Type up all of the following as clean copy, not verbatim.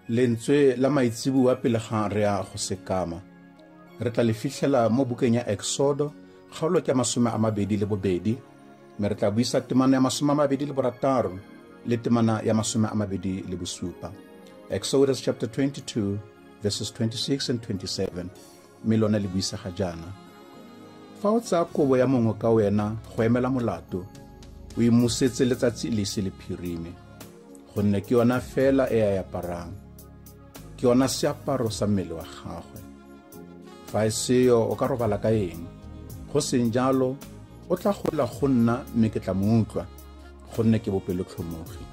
lentswe la maitseboa pele ga re a go sekama re tla le fitlhela mo bukeng ya Exodo kgaolo ke 22 mme re tla buisa temana ya 26 le temana ya 27. Exodus chapter 22 verses 26 and 27 mme lona le buisa ga jana. Fa o tsaya kobo ya mongwe ka wena go emela molato o imusetse letsatsi le se le phirime gonne ke yona fela e a aparang ke yona seaparo sa mmele wa gagwe. Fa e seyo o ka robala ka eng go seng jalo o tla gola go nna mme ke tla mo utlwa gonne ke bopelotlhomogi.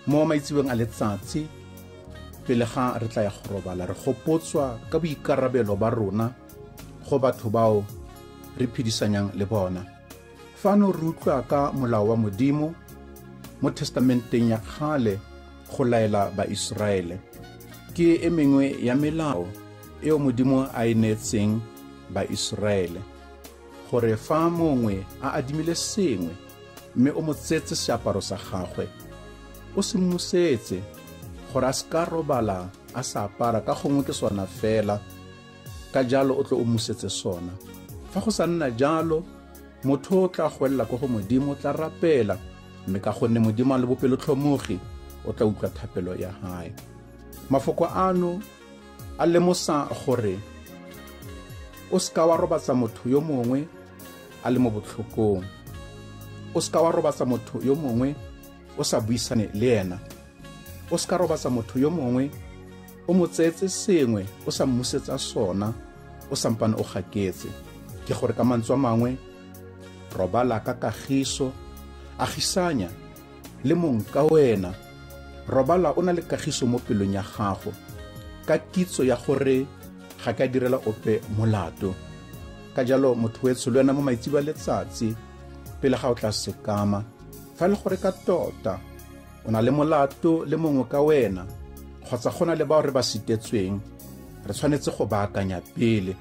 Mo maitsebeng a letsatsi pele ga re tla ya go robala re gopotswa ka boikarabelo ba rona go batho bao re phedisanyang le bona. Fano re utlwa ka molao wa Modimo mo testamenteng ya kgale go laela ba Israele. Ke e mengwe ya melao eo Modimo a inetseng ba Israele gore fa mongwe a adimile sengwe mme o mo tsetse seaparo sa gagwe o se musetse gore a ska robala a sa apara ka gongwe ke sona fela, ka jalo o tlo o musetse sona. Fa go sa nna jalo motho o tla goelela ko go Modimo, o tla rapela mme ka gonne Modimo a le bopelotlhomogi o tla utlwa thapelo ya hae. Mafoko ano a lemosa gore o ska wa robatsa motho yo mongwe a le mo botlhokong, o ska wa robatsa motho yo mongwe o sa buisane le ena, o ska robatsa motho yo mongwe o mo tsetse sengwe o sa mmusetsa sona o sampane o gaketse. Ke gore ka mantswe a mangwe robala ka kagiso, agisanya le mong ka wena. Robala o na le kagiso mo pelong ya gago ka kitso ya gore ga ka direla ope molato. Ka jalo motho wetso le wena mo maitsiba letsatsi pele ga o tla sekama, fa le gore ka tota o na le molato le mongwe ka wena kgotsa gona le bao re ba sitetsweng, re tshwanetse go baakanya pele.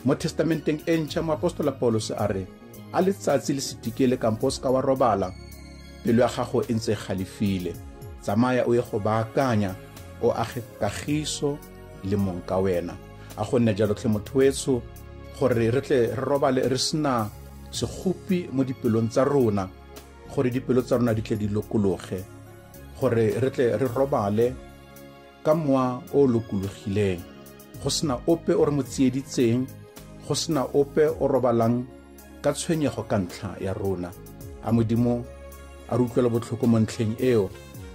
Mo testamenteng e ntšha moapostola Paulos a re a letsatsi le setikele kampo ska wa robala pelo ya gago e ntse galefile, tsamaya o ye go baakanya o age kagiso le mong ka wena. A gonne jalo tle motho wetso gore re tle re robale re sena segupi mo dipelong tsa rona, gore dipelo tsa rona di tle di lokologe, gore re tle re robale ka moa o lokologileng, go sena ope o re mo tsieditseng, go sena ope o robalang ka tshwenyego ka ntlha ya rona. A Modimo a re utlwela botlhoko mo ntlheng eo,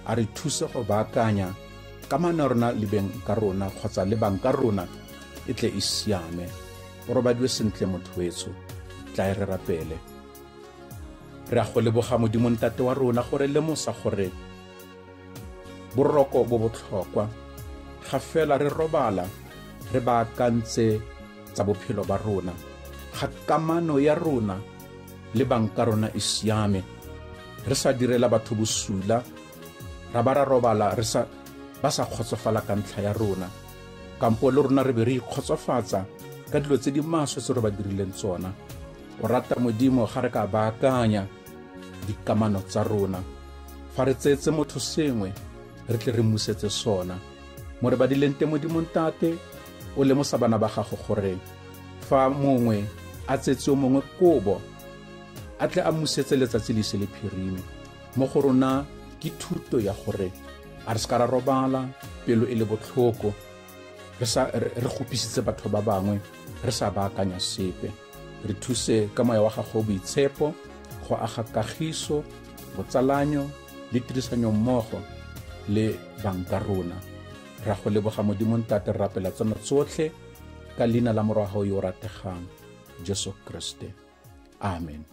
a re thuse go baakanya kamano rona le beng ka rona kgotsa le bang ka rona e tle e siame. O robadiwe sentle motho wetso, tla e re rapele. Re a go leboga Modimo ntate wa rona gore lemosa gore boroko bo botlhokwa ga fela re robala re baakantse tsa bophelo ba rona, ga kamano ya rona le bang ka rona e siame, re sa direla batho bosula, ra ba ra robala ba sa kgotsofala ka ntlha ya rona, kampo le rona re be re ikgotsofatsa ka dilo tse di maswe tse re ba dirileng tsona. O rata Modimo ga re ka baakanya dikamano tsa rona, fa re tsetse motho sengwe re tle re musetse sona. Mo re badileng te Modimo ntate o lemosa bana ba gago gore fa mongwe a tsetse o mongwe kobo a tle a musetse letsatsi le se le phirime. Mo go rona ke thuto ya gore a re ska ra robala pelo e le botlhoko, re gopisitse batho ba bangwe re sa baakanya sepe. Re thuse ka moya wa gago boitshepo, go aga kagiso, botsalanyo le tirisanyo mmogo le bang ka rona. Ra go leboga Modimo ntate, re rapela tsona tsotlhe ka leina la morwago yo rategang Jesu Kriste. Amen.